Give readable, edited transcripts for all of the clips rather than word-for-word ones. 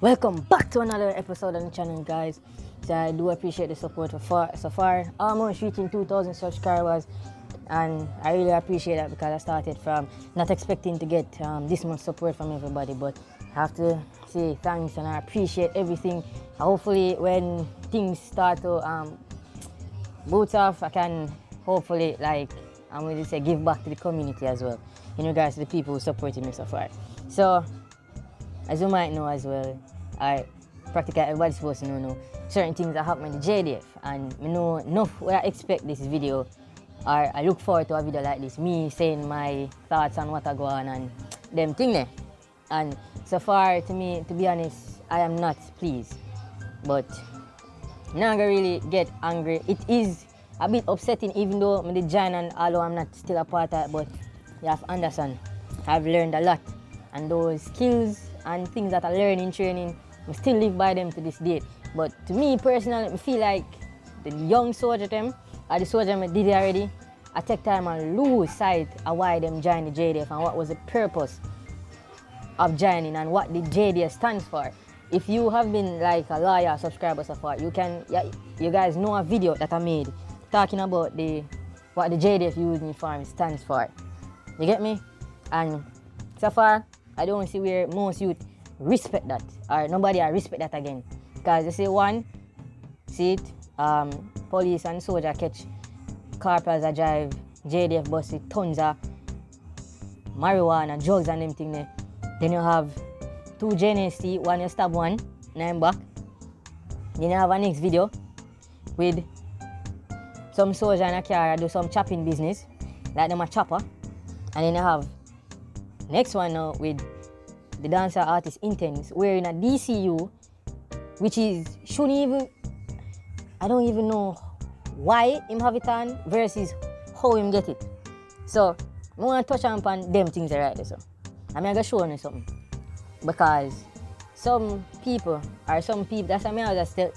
Welcome back to another episode on the channel, guys. So I do appreciate the support so far. Almost reaching 2,000 subscribers, and I really appreciate that because I started from not expecting to get this much support from everybody, but I have to say thanks and I appreciate everything. Hopefully when things start to boot off, I can hopefully, I'm going to say, give back to the community as well in regards to the people who supported me so far. So as you might know as well, practically everybody's supposed to know certain things that happen in the JDF, and I know enough where I expect this video, or I look forward to a video like this, me saying my thoughts on what I go on and them thing there. And so far, to me, to be honest, I am not pleased, but I'm not gonna really get angry. It is a bit upsetting, even though I'm the join, and although I'm not still a part of it, but you have to understand, I've learned a lot, and those skills and things that I learn in training, I still live by them to this date. But to me personally, I feel like the young soldier them, or the soldier I did already, I take time and lose sight of why them join the JDF and what was the purpose of joining and what the JDF stands for. If you have been like a loyal subscriber so far, you guys know a video that I made talking about what the JDF uniform stands for. You get me? And so far, I don't see where most youth respect that, or nobody I respect that again. Because they say one, see it, police and soldier catch corporals that drive JDF bus with tons of marijuana, drugs and them thing there. Then you have two JNST, one you stab one, nine back. Then you have a next video with some soldier in a car do some chopping business, like them a chopper. And then you have next one now with the dancer artist Intense wearing a DCU, which shouldn't even, I don't even know why him have it on versus how him get it. So I want to touch on them things right there. So I'm going to show you something. Because some people, that's what I was still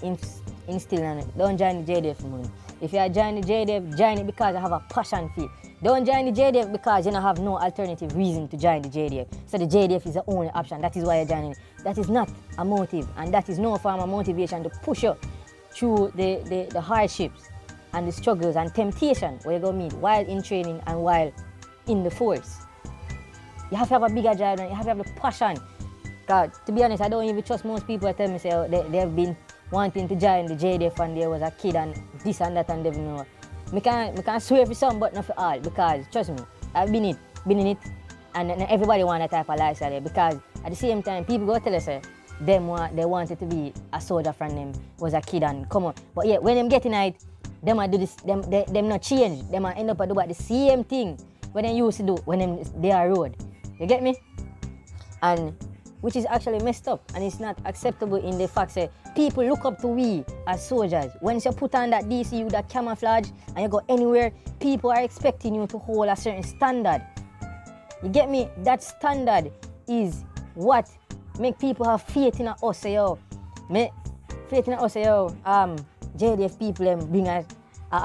instilling on it. Don't join the JDF money. If you are joining the JDF, join it because I have a passion for it. Don't join the JDF because you don't have no alternative reason to join the JDF. So the JDF is the only option. That is why you're joining it. That is not a motive, and that is no form of motivation to push you through the hardships and the struggles and temptation where you go meet while in training and while in the force. You have to have a bigger drive and you have to have the passion. God, to be honest, I don't even trust most people that tell me say they have been wanting to join the JDF when they was a kid and this and that and they don't know. I can't swear for some, but not for all, because trust me, I've been in it, and everybody want that type of lifestyle there, because at the same time, people go tell us they wanted to be a soldier from them was a kid and come on. But yeah, when them getting it, them do this, them not change, them end up doing the same thing when they used to do when they are road. You get me? And which is actually messed up, and it's not acceptable in the fact that people look up to we as soldiers. Once you put on that DCU, that camouflage, and you go anywhere, people are expecting you to hold a certain standard. You get me? That standard is what make people have faith in us. JDF people bring a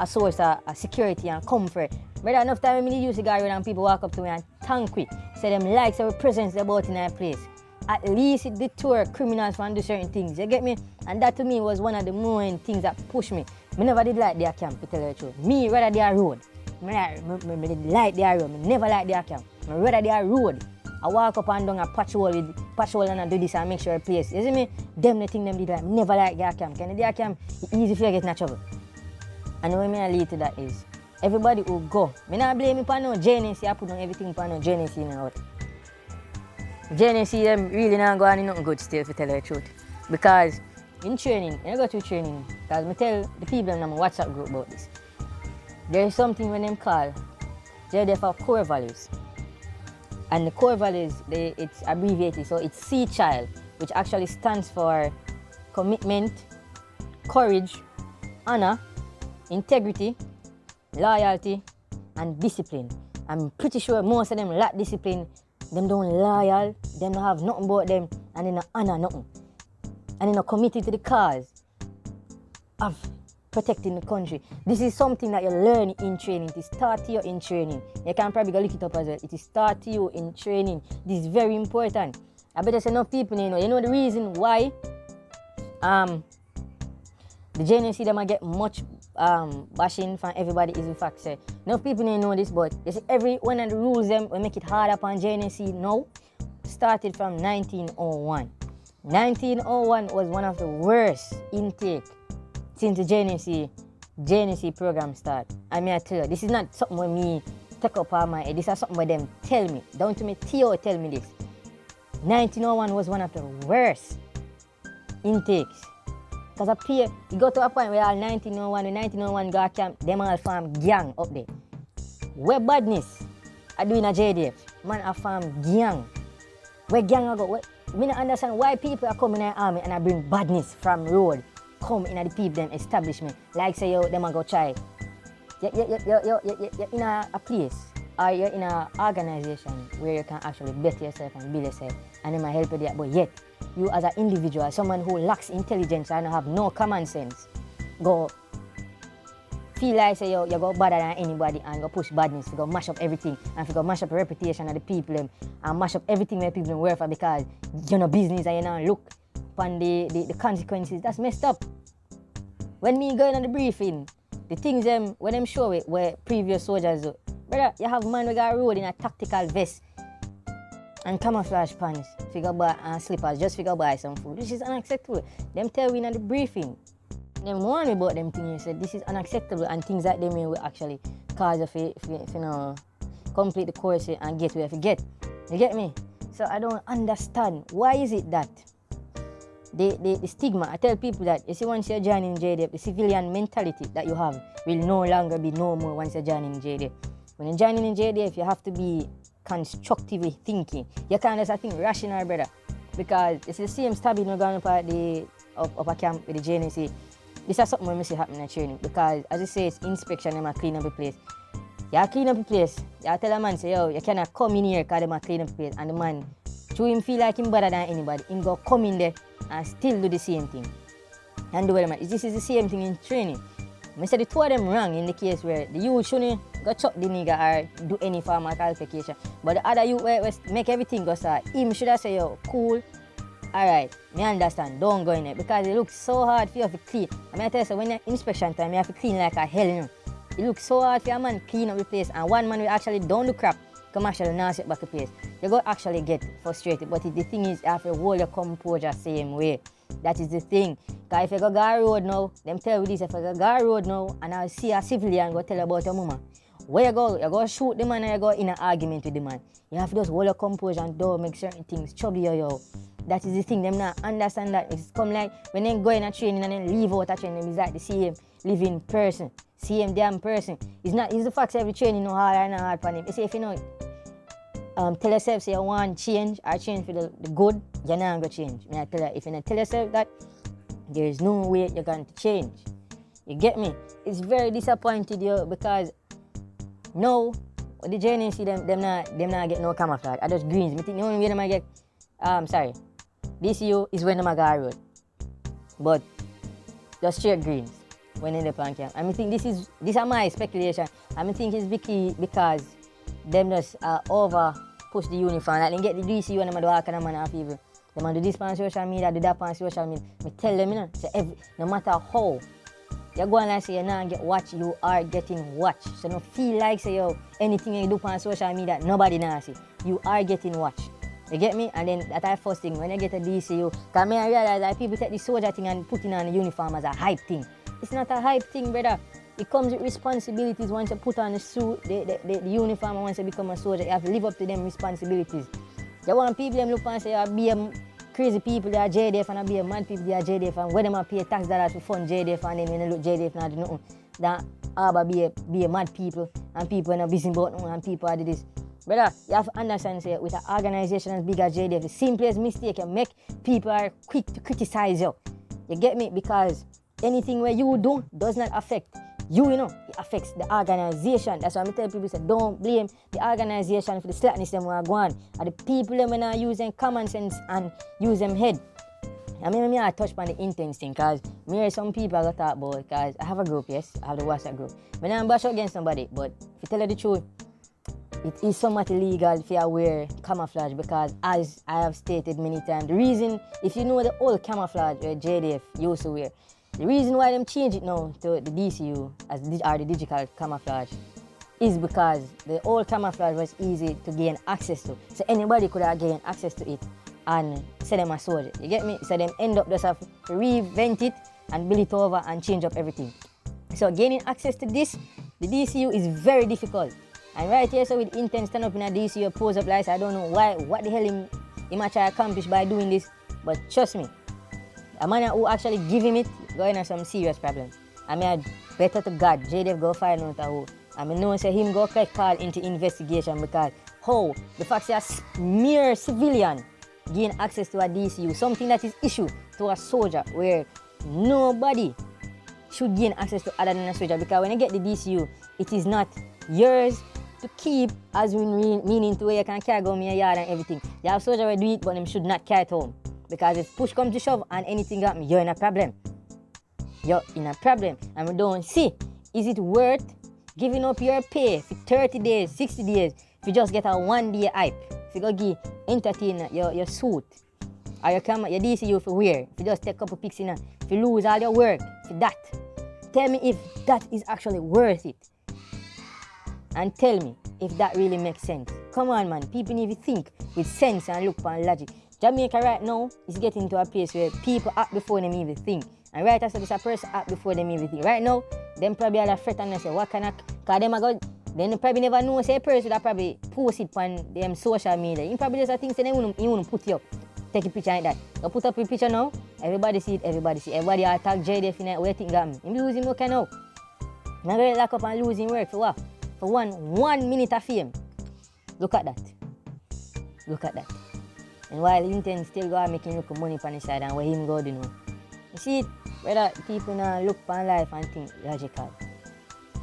source of security and comfort. But enough time when I use the guy and people walk up to me and thank me, say them likes our presence about in our place. At least it deter criminals from do certain things, you get me? And that to me was one of the main things that pushed me. I never did like their camp, to tell you the truth. Me rather their road. I did like their road, I never like their camp. I rather their road. I walk up and down a patrol and I do this and make sure I place. You see me? Them the thing them did like, never like their camp. Can their camp, it's easy for you to get in trouble. And what I lead to that is, everybody who go, I not blame me for no JNC, I put on everything for no JNC in and out. JNC them really not going in nothing good still, to tell you the truth. Because in training, when I go to training, because I tell the people in my WhatsApp group about this, there is something when them call JDF core values. And the core values, it's abbreviated, so it's C-Child, which actually stands for commitment, courage, honor, integrity, loyalty, and discipline. I'm pretty sure most of them lack discipline. Them don't loyal, them don't have nothing about them, and they don't honor nothing. And they not committed to the cause of protecting the country. This is something that you learn in training. It is taught to you in training. You can probably go look it up as well. It is taught to you in training. This is very important. I better say enough people, you know the reason why the JNC them get much bashing from everybody is the fact say enough people didn't know this, but you see every one of the rules them will make it hard upon JNC now started from 1901. 1901 was one of the worst intake since the JNC program start. I mean I tell you, this is not something with me take up on my head. This is something with them tell me. Down to me, Theo tell me this. 1901 was one of the worst intakes. Because up here, you go to a point where all 1901 and 1901 go camp, them all farm gang up there. Where badness I do in a JDF, man I farm gang. Where gang I go? Me not understand why people are coming in the army and I bring badness from road come in the people them establishment. Like say yo, them a go try. You're in a place or you're in an organization where you can actually better yourself and build yourself and they might help you there. But yet, you as an individual, someone who lacks intelligence and have no common sense, go feel like say you go better than anybody and go push badness, you go mash up everything and you go mash up the reputation of the people and mash up everything where people work for because you're no business and you don't look upon the consequences. That's messed up. When me going on the briefing, the things when them show it where previous soldiers do, brother, you have man who got road in a tactical vest and camouflage pants, figure buy and slippers, just figure buy some food. This is unacceptable. Them tell me in the briefing. Them warn me about them things. Said this is unacceptable and things like them will actually cause if you know complete the course and get where you get. You get me? So I don't understand why is it that the stigma. I tell people that you see once you're joining JDF, the civilian mentality that you have will no longer be no more once you're joining JDF. When you're joining in JDF, you have to be constructively thinking. You can't just think rational, brother. Because it's the same stabbing we're going up at the up a camp with the JNC. This is something we see happen in training. Because as I say, it's inspection, they might clean up the place. You clean up the place. You tell a man, say, yo, you cannot come in here because they might clean up the place. And the man, to him feel like him better than anybody, him go come in there and still do the same thing. And do what man. This is the same thing in training. I say the two of them wrong in the case where the youth shouldn't go chuck the nigga or do any form of qualification. But the other youth where make everything go start. Him should have say, yo, cool. Alright, me understand, don't go in there because it looks so hard for you to clean. I mean I tell you, so when you're inspection time, you have to clean like a hell, you know. It looks so hard for a man clean up the place and one man will actually don't do crap, come actually not sit back the place. You go actually get frustrated, but the thing is, you have to hold your composure same way. That is the thing. Because if you go road now, them tell you this, if you go road now and I see a civilian go tell you about your mama, where you go shoot the man and you go in an argument with the man. You have to just hold your composure and don't make certain things trouble you. That is the thing, them not understand that. It's come like when they go in a training and then leave out a training, it's like the same living person, same damn person. It's the fact that every training no hard and not hard for him. You say if you know, tell yourself say you want change or change for the good, you're not going to change. I tell you, if you don't tell yourself that, there is no way you're going to change. You get me? It's very disappointed you because no, the JNC them not get no camouflage. I just greens. I think the only way them get DCU is when them go road. But just straight greens when in the plan camp. I think this is my speculation. I think it's because them just over push the uniform. Like they get the DCU and them do all kind of man off people. Them do this on social media, do that on social media. I tell them, you know, say no matter how you go and say you not get watched, you are getting watched. So don't feel like say yo anything you do on social media, nobody knows see. You are getting watched. You get me? And then that's the first thing when you get a DCU. Because I realize that people take the soldier thing and put it on the uniform as a hype thing. It's not a hype thing, brother. It comes with responsibilities once you put on the suit, the uniform, and once you become a soldier, you have to live up to them responsibilities. You want people them look and say you be a crazy people, they are JDF, and be a mad people, they are JDF, and when them pay tax dollars to fund JDF, and then when they look JDF now do nothing, that be a mad people, and people are not busy about nothing, and people are do this. Brother, you have to understand, say, with an organization as big as JDF, the simplest mistake you make, people are quick to criticize you. You get me? Because anything where you do does not affect you, know, it affects the organization. That's why I tell people, say, don't blame the organization for the slackness them are going. And the people them are using common sense and use them head. I mean, I touch on the intense thing, because some people I got talk about, because I have a group, yes, I have the WhatsApp group. I'm not bash against somebody, but if you tell you the truth, it is somewhat illegal if you wear camouflage, because as I have stated many times, the reason, if you know the old camouflage where JDF used to wear, the reason why them change it now to the DCU or the digital camouflage is because the old camouflage was easy to gain access to. So anybody could have gained access to it and say them a soldier. You get me? So them end up just have to reinvent it and build it over and change up everything. So gaining access to this, the DCU is very difficult. And right here, so with Intent stand up in a DCU, pose up like I don't know what the hell he might try to accomplish by doing this, but trust me, a man who actually give him it going on some serious problem. I mean, better to God, JDF go find out who. I mean, no one say him go get called into investigation, because how the fact that a mere civilian gain access to a DCU, something that is issued to a soldier, where nobody should gain access to other than a soldier, because when you get the DCU, it is not yours to keep, as we meaning to where you can carry home your yard and everything. You have soldiers who do it, but them should not carry it home, because if push comes to shove and anything happens, you're in a problem. You're in a problem, and we don't see, is it worth giving up your pay for 30 days, 60 days, if you just get a 1 day hype, if you go give entertain your suit or your camera, your DCU for wear, if you just take a couple pics in, if you lose all your work for that, tell me if that is actually worth it. And tell me if that really makes sense. Come on, man, people need to think with sense and look for logic. Jamaica right now is getting to a place where people act before them even think. And right after this, a person act before them even think. Right now, them probably are fret and say, what can I, because them are good. Then they probably never know, say a person that probably post it on them social media. You probably just think, say, he wouldn't put you up. Take a picture like that. You put up a picture now, everybody see it, everybody see it. Everybody attack JDF in it, what you think got me? Him losing work now. Now going to lock up and losing work for what? For one minute of fame. Look at that. Look at that. And while Intent still go and making look money on the side and where him go, you know. You see it? Whether people now look on life and think logical.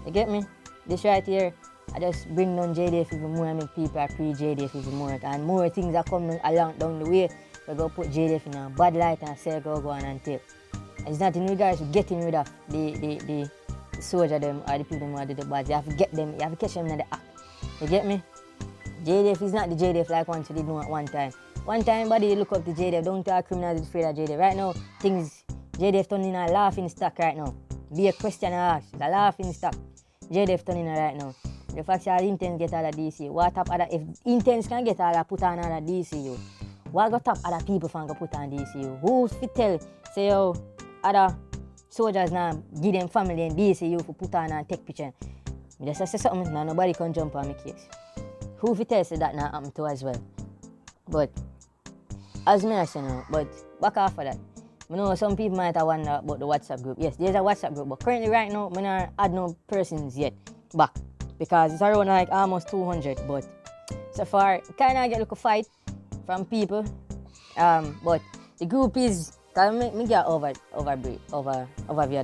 You get me? This right here, I just bring down JDF even more and make people appreciate JDF even more. And more things are coming along down the way. We're going to put JDF in a bad light and say go on and tape. It's not in regards to getting rid of the soldier them or the people who do the bad. You have to get them, you have to catch them in the act. You get me? JDF is not the JDF like once you did know at one time. One time, everybody look up to JDF, don't talk criminals is afraid of JDF. Right now, things, JDF turning a laughing stock right now. Be a question I ask, it's a laughing stock. JDF turning right now. The fact that Intent get out of DCU, what top other, if Intent can get out of put on other DCU, what got top other people can go put on DCU? Who's fit tell, say, yo, other soldiers now give them family and DCU for put on and take picture? I just say something, now nobody can jump on my case. Who fit tell say that now happen to as well? But, as me I say now, but back off of that. I know some people might have wonder about the WhatsApp group. Yes, there's a WhatsApp group, but currently right now, I don't add no persons yet back. Because it's around like almost 200, but so far, kind of get like a fight from people. But the group is, cause me get overview of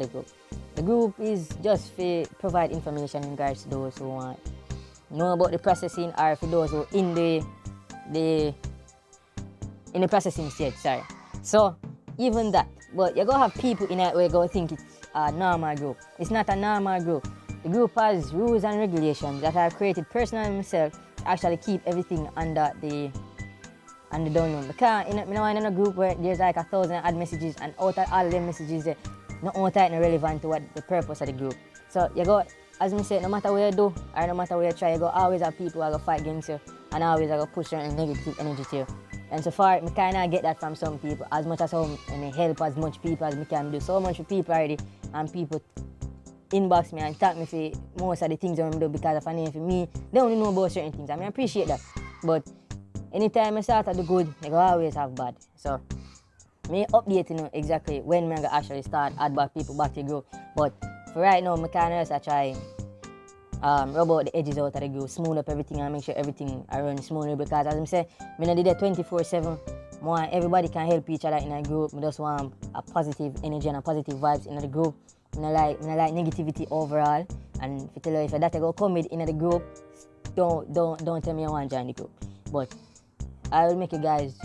the group. The group is just to provide information in regards to those who want know about the processing, or for those who in the processing stage, sorry. So even that, but you're gonna have people in it where you're gonna think it's a normal group. It's not a normal group. The group has rules and regulations that are created personally myself to actually keep everything under the download. Because in a group where there's like 1,000 ad messages, and out of all them messages, not all type relevant to what the purpose of the group. So you go, as I said, no matter what you do or no matter what you try, you go always have people who are gonna fight against you and always are gonna push certain negative energy to you. And so far, I kind of get that from some people, as much as how I help as much people as I can do. So much for people already, and people inbox me and thank me for most of the things I do because of a name for me. They only know about certain things. I mean, I appreciate that. But anytime I start at the good, I go always have bad. So, me update you know exactly when I actually start add back people back to the group. But for right now, I kind of just try rub out the edges out of the group, smooth up everything and make sure everything runs smoothly, because as I say, I did it 24/7. More everybody can help each other in a group. I just want a positive energy and a positive vibes in the group. I like negativity overall. And if you tell you if that go come with in the group, don't tell me I want to join the group. But I will make you guys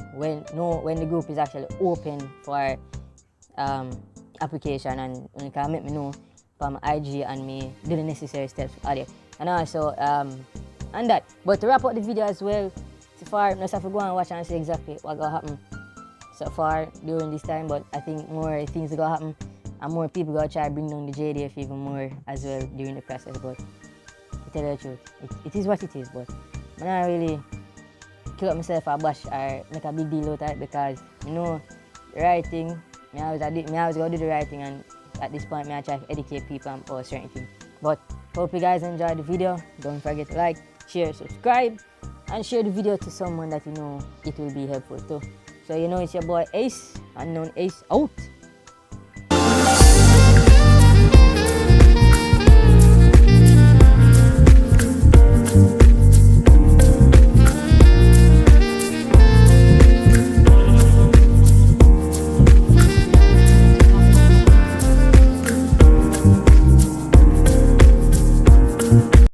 know when the group is actually open for application, and you can make me know from my IG and me do the necessary steps out there. And also and that. But to wrap up the video as well, so far, I just have to go and watch and see exactly what gonna happen so far during this time. But I think more things are gonna happen, and more people gonna try to bring down the JDF even more as well during the process. But to tell you the truth, it is what it is. But I'm not really kill up myself or bash or make a big deal out of it, because you know the right thing. I always gotta do the right thing, and at this point, I try to educate people about certain things. But hope you guys enjoyed the video. Don't forget to like, share, subscribe, and share the video to someone that you know it will be helpful to. So you know it's your boy Ace, unknown Ace out.